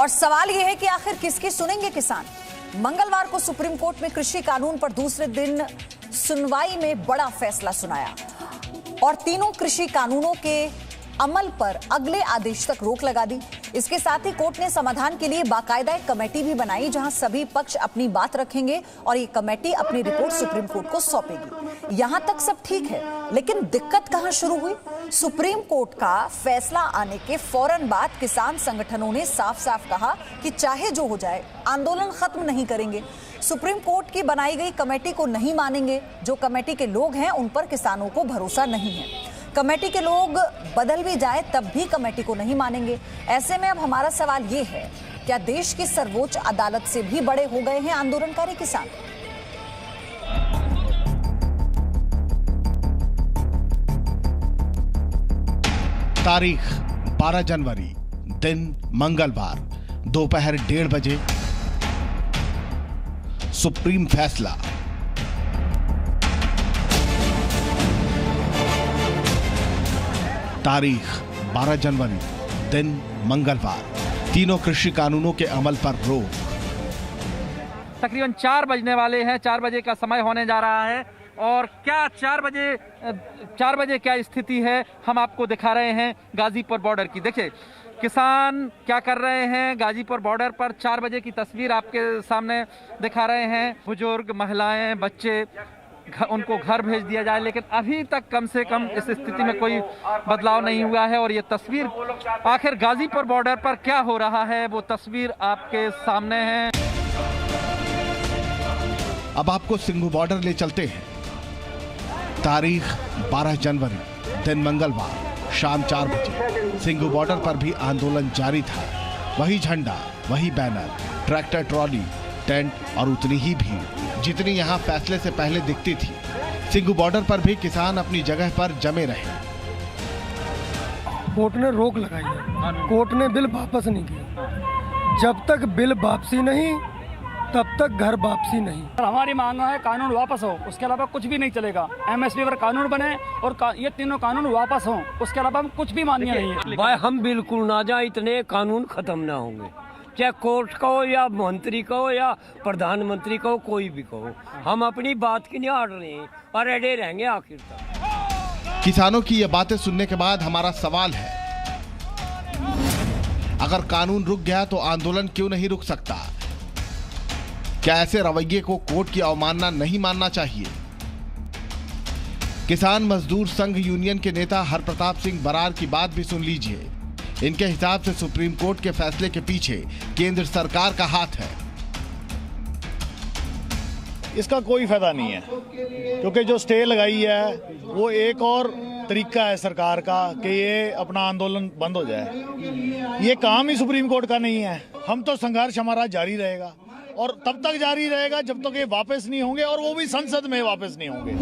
और सवाल यह है कि आखिर किसकी सुनेंगे किसान। मंगलवार को सुप्रीम कोर्ट में कृषि कानून पर दूसरे दिन सुनवाई में बड़ा फैसला सुनाया और तीनों कृषि कानूनों के अमल पर अगले आदेश तक रोक लगा दी। इसके साथ ही कोर्ट ने समाधान के लिए बाकायदा एक कमेटी भी बनाई जहां सभी पक्ष अपनी बात रखेंगे और ये कमेटी अपनी रिपोर्ट सुप्रीम कोर्ट को सौंपेगी। यहां तक सब ठीक है, लेकिन दिक्कत कहां शुरू हुई? सुप्रीम कोर्ट का फैसला आने के फौरन बाद किसान संगठनों ने साफ साफ कहा कि चाहे जो हो जाए आंदोलन खत्म नहीं करेंगे। सुप्रीम कोर्ट की बनाई गई कमेटी को नहीं मानेंगे। जो कमेटी के लोग हैं उन पर किसानों को भरोसा नहीं है। कमेटी के लोग बदल भी जाए तब भी कमेटी को नहीं मानेंगे। ऐसे में अब हमारा सवाल ये है, क्या देश की सर्वोच्च अदालत से भी बड़े हो गए हैं आंदोलनकारी किसान? तारीख 12 जनवरी, दिन मंगलवार, दोपहर 1:30 बजे। सुप्रीम फैसला। तारीख 12 जनवरी, दिन मंगलवार, तीनों कृषि कानूनों के अमल पर रोक। तकरीबन 4 बजने वाले हैं, 4 बजे का समय होने जा रहा है और क्या 4 बजे क्या स्थिति है हम आपको दिखा रहे हैं गाजीपुर बॉर्डर की। देखिए किसान क्या कर रहे हैं गाजीपुर बॉर्डर पर। 4 बजे की तस्वीर आपके सामने दिखा रहे हैं। बुजुर्ग, महिलाएं, बच्चे, उनको घर भेज दिया जाए, लेकिन अभी तक कम से कम इस स्थिति में कोई बदलाव नहीं हुआ है। और ये तस्वीर आखिर गाजीपुर बॉर्डर पर क्या हो रहा है वो तस्वीर आपके सामने है। अब आपको सिंघू बॉर्डर ले चलते हैं। तारीख 12 जनवरी, दिन मंगलवार, शाम 4 बजे सिंघू बॉर्डर पर भी आंदोलन जारी था। वही झंडा, वही बैनर, ट्रैक्टर ट्रॉली, टेंट और उतनी ही भीड़ जितनी यहां फैसले से पहले दिखती थी। सिंघू बॉर्डर पर भी किसान अपनी जगह पर जमे रहे। कोर्ट ने रोक लगाई है, कोर्ट ने बिल वापस नहीं किया। जब तक बिल वापसी नहीं तब तक घर वापसी नहीं। हमारी मांग है कानून वापस हो, उसके अलावा कुछ भी नहीं चलेगा। एमएसपी पर कानून बने और ये तीनों कानून वापस हो, उसके अलावा हम कुछ भी मान्य नहीं है। भाई हम बिल्कुल ना जाए, इतने कानून खत्म ना होंगे, चाहे कोर्ट का हो या मंत्री का हो या प्रधानमंत्री का हो, कोई भी कहो, हम अपनी बात की नहीं हार रहे हैं और अड़े रहेंगे आखिर तक। किसानों की ये बातें सुनने के बाद हमारा सवाल है, अगर कानून रुक गया तो आंदोलन क्यों नहीं रुक सकता? क्या ऐसे रवैये को कोर्ट की अवमानना नहीं मानना चाहिए? किसान मजदूर संघ यूनियन के नेता हरप्रताप सिंह बरार की बात भी सुन लीजिए। इनके हिसाब से सुप्रीम कोर्ट के फैसले के पीछे केंद्र सरकार का हाथ है। इसका कोई फायदा नहीं है, क्योंकि जो स्टे लगाई है वो एक और तरीका है सरकार का कि ये अपना आंदोलन बंद हो जाए। ये काम ही सुप्रीम कोर्ट का नहीं है। हम तो संघर्ष हमारा जारी रहेगा और तब तक जारी रहेगा जब तक ये वापस नहीं होंगे, और वो भी संसद में वापस नहीं होंगे।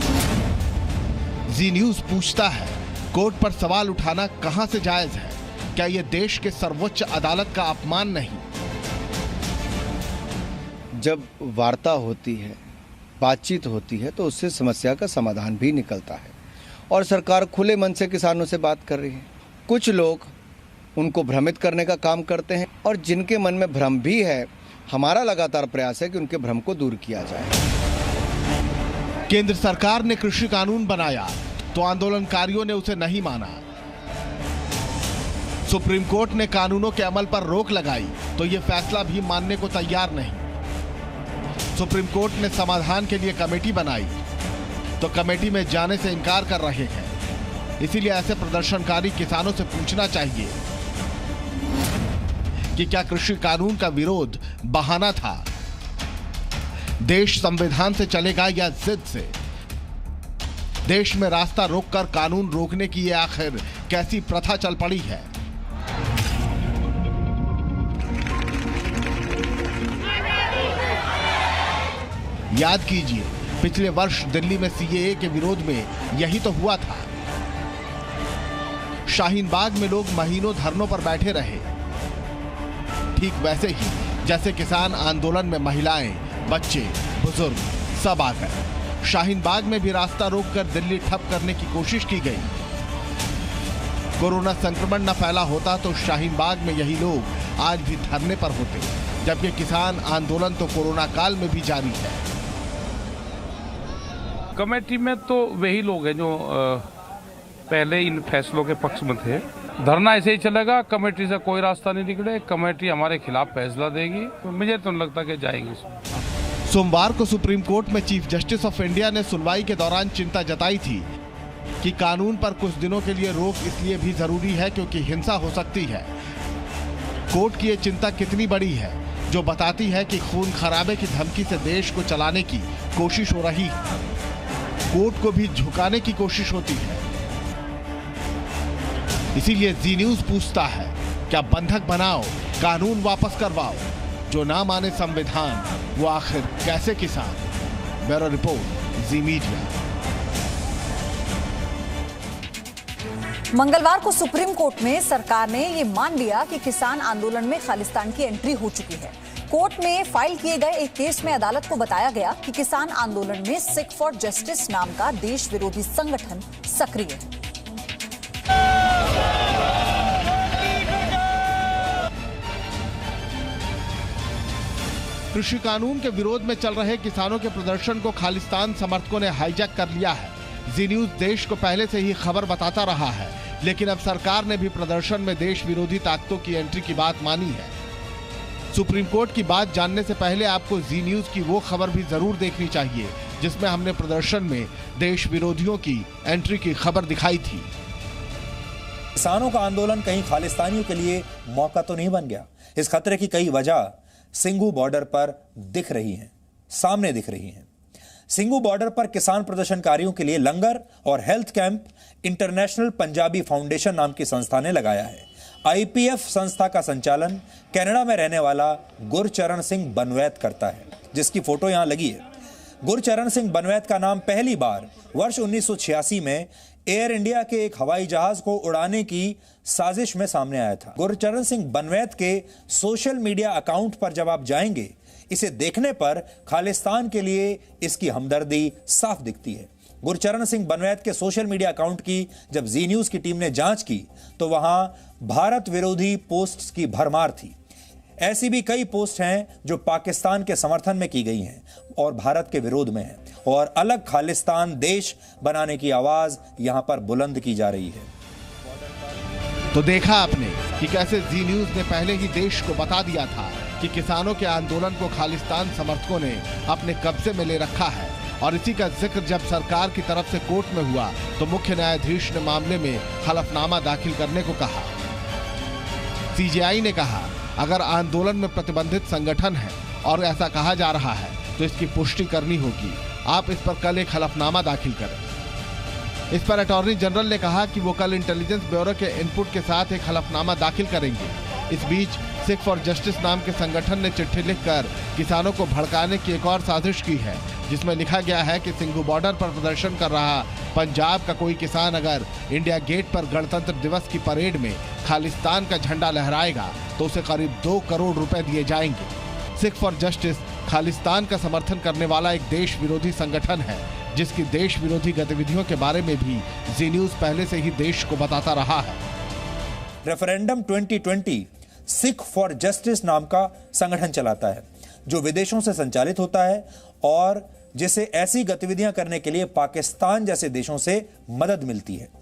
जी न्यूज पूछता है, कोर्ट पर सवाल उठाना कहां से जायज है? क्या यह देश के सर्वोच्च अदालत का अपमान नहीं? जब वार्ता होती है, बातचीत होती है, तो उससे समस्या का समाधान भी निकलता है और सरकार खुले मन से किसानों से बात कर रही है। कुछ लोग उनको भ्रमित करने का काम करते हैं और जिनके मन में भ्रम भी है, हमारा लगातार प्रयास है कि उनके भ्रम को दूर किया जाए। केंद्र सरकार ने कृषि कानून बनाया तो आंदोलनकारियों ने उसे नहीं माना। सुप्रीम कोर्ट ने कानूनों के अमल पर रोक लगाई तो यह फैसला भी मानने को तैयार नहीं। सुप्रीम कोर्ट ने समाधान के लिए कमेटी बनाई तो कमेटी में जाने से इनकार कर रहे हैं। इसीलिए ऐसे प्रदर्शनकारी किसानों से पूछना चाहिए कि क्या कृषि कानून का विरोध बहाना था? देश संविधान से चलेगा या जिद से? देश में रास्ता रोककर कानून रोकने की ये आखिर कैसी प्रथा चल पड़ी है? याद कीजिए, पिछले वर्ष दिल्ली में सीएए के विरोध में यही तो हुआ था। शाहीन बाग में लोग महीनों धरनों पर बैठे रहे। ठीक वैसे ही जैसे किसान आंदोलन में महिलाएं, बच्चे, बुजुर्ग सब आ गए। शाहीन बाग में भी रास्ता रोककर दिल्ली ठप करने की कोशिश की गई। कोरोना संक्रमण न फैला होता तो शाहीन बाग में यही लोग आज भी धरने पर होते, जबकि किसान आंदोलन तो कोरोना काल में भी जारी है। कमेटी में तो वही लोग हैं जो पहले इन फैसलों के पक्ष में थे। धरना ऐसे ही चलेगा, कमेटी से कोई रास्ता नहीं निकले, कमेटी हमारे खिलाफ फैसला देगी, तो मुझे तो नहीं लगता कि जाएगी। सोमवार को सुप्रीम कोर्ट में चीफ जस्टिस ऑफ इंडिया ने सुनवाई के दौरान चिंता जताई थी कि कानून पर कुछ दिनों के लिए रोक इसलिए भी जरूरी है क्योंकि हिंसा हो सकती है। कोर्ट की ये चिंता कितनी बड़ी है, जो बताती है कि खून खराबे की धमकी से देश को चलाने की कोशिश हो रही है। कोर्ट को भी झुकाने की कोशिश होती है। इसीलिए जी न्यूज पूछता है, क्या बंधक बनाओ, कानून वापस करवाओ, जो ना माने संविधान वो आखिर कैसे किसान। ब्यूरो रिपोर्ट, जी मीडिया। मंगलवार को सुप्रीम कोर्ट में सरकार ने ये मान लिया कि किसान आंदोलन में खालिस्तान की एंट्री हो चुकी है। कोर्ट में फाइल किए गए एक केस में अदालत को बताया गया कि किसान आंदोलन में सिख फॉर जस्टिस नाम का देश विरोधी संगठन सक्रिय है। कृषि कानून के विरोध में चल रहे किसानों के प्रदर्शन को खालिस्तान समर्थकों ने हाईजैक कर लिया है। जी न्यूज देश को पहले से ही खबर बताता रहा है, लेकिन अब सरकार ने भी प्रदर्शन में देश विरोधी ताकतों की एंट्री की बात मानी है। सुप्रीम कोर्ट की बात जानने से पहले आपको जी न्यूज की वो खबर भी जरूर देखनी चाहिए जिसमें हमने प्रदर्शन में देश विरोधियों की एंट्री की खबर दिखाई थी। किसानों का आंदोलन कहीं खालिस्तानियों के लिए मौका तो नहीं बन गया। इस खतरे की कई वजह सिंघू बॉर्डर पर दिख रही हैं, सामने दिख रही हैं। सिंघू बॉर्डर पर किसान प्रदर्शनकारियों के लिए लंगर और health camp international Punjabi foundation नाम की संस्था ने लगाया है। आईपीएफ संस्था का संचालन कनाडा में रहने वाला गुरचरण सिंह बनवैत करता है, जिसकी फोटो यहां लगी है। गुरचरण सिंह बनवैत का नाम पहली बार वर्ष 1986 में एयर इंडिया के एक हवाई जहाज को उड़ाने की साजिश में सामने आया था। गुरचरण सिंह बनवैत के सोशल मीडिया अकाउंट पर जब आप जाएंगे, इसे देखने पर खालिस्तान के लिए इसकी हमदर्दी साफ दिखती है। गुरचरण सिंह बनवैत के सोशल मीडिया अकाउंट की जब जी न्यूज की टीम ने जांच की तो वहां भारत विरोधी पोस्ट्स की भरमार थी। ऐसी भी कई पोस्ट हैं जो पाकिस्तान के समर्थन में की गई हैं और भारत के विरोध में हैं, और अलग खालिस्तान देश बनाने की आवाज यहां पर बुलंद की जा रही है। तो देखा आपने कि कैसे जी न्यूज ने पहले ही देश को बता दिया था कि किसानों के आंदोलन को खालिस्तान समर्थकों ने अपने कब्जे में ले रखा है, और इसी का जिक्र जब सरकार की तरफ से कोर्ट में हुआ तो मुख्य न्यायाधीश ने मामले में हलफनामा दाखिल करने को कहा। सीजेआई ने कहा, अगर आंदोलन में प्रतिबंधित संगठन है और ऐसा कहा जा रहा है तो इसकी पुष्टि करनी होगी। आप इस पर कल एक हलफनामा दाखिल करें। इस पर अटॉर्नी जनरल ने कहा कि वो कल इंटेलिजेंस ब्यूरो के इनपुट के साथ एक हलफनामा दाखिल करेंगे। इस बीच सिख फॉर जस्टिस नाम के संगठन ने चिट्ठी लिखकर किसानों को भड़काने की एक और साजिश की है, जिसमें लिखा गया है कि सिंघू बॉर्डर पर प्रदर्शन कर रहा पंजाब का कोई किसान अगर इंडिया गेट पर गणतंत्र दिवस की परेड में खालिस्तान का झंडा लहराएगा तो उसे करीब 2 करोड़ रुपए दिए जाएंगे। सिख फॉर जस्टिस खालिस्तान का समर्थन करने वाला एक देश विरोधी संगठन है, जिसकी देश विरोधी गतिविधियों के बारे में भी जी न्यूज पहले से ही देश को बताता रहा है। रेफरेंडम 2020 सिख फॉर जस्टिस नाम का संगठन चलाता है, जो विदेशों से संचालित होता है और जिसे ऐसी गतिविधियां करने के लिए पाकिस्तान जैसे देशों से मदद मिलती है।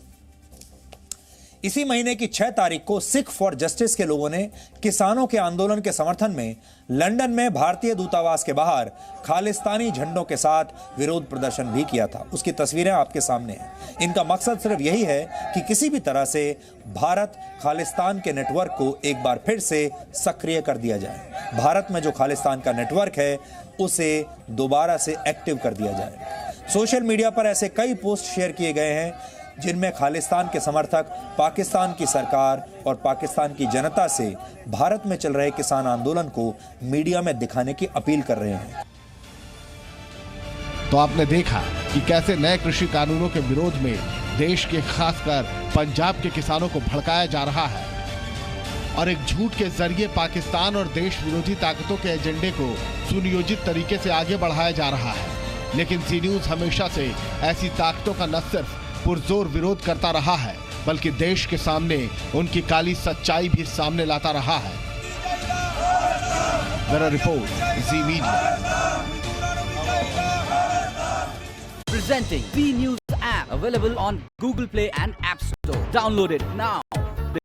इसी महीने की 6 तारीख को सिख फॉर जस्टिस के लोगों ने किसानों के आंदोलन के समर्थन में लंदन में भारतीय दूतावास के बाहर खालिस्तानी झंडों के साथ विरोध प्रदर्शन भी किया था। उसकी तस्वीरें आपके सामने हैं। इनका मकसद सिर्फ यही है कि किसी भी तरह से भारत खालिस्तान के नेटवर्क को एक बार फिर से सक्रिय कर दिया जाए। भारत में जो खालिस्तान का नेटवर्क है उसे दोबारा से एक्टिव कर दिया जाए। सोशल मीडिया पर ऐसे कई पोस्ट शेयर किए गए हैं जिनमें खालिस्तान के समर्थक पाकिस्तान की सरकार और पाकिस्तान की जनता से भारत में चल रहे किसान आंदोलन को मीडिया में दिखाने की अपील कर रहे हैं। तो आपने देखा कि कैसे नए कृषि कानूनों के विरोध में देश के खासकर पंजाब के किसानों को भड़काया जा रहा है और एक झूठ के जरिए पाकिस्तान और देश विरोधी ताकतों के एजेंडे को सुनियोजित तरीके से आगे बढ़ाया जा रहा है। लेकिन जी न्यूज हमेशा से ऐसी ताकतों का न सिर्फ पुरजोर विरोध करता रहा है, बल्कि देश के सामने उनकी काली सच्चाई भी सामने लाता रहा है। Bureau report, ji media. Presenting B News app, available on Google Play and App Store. Download it now.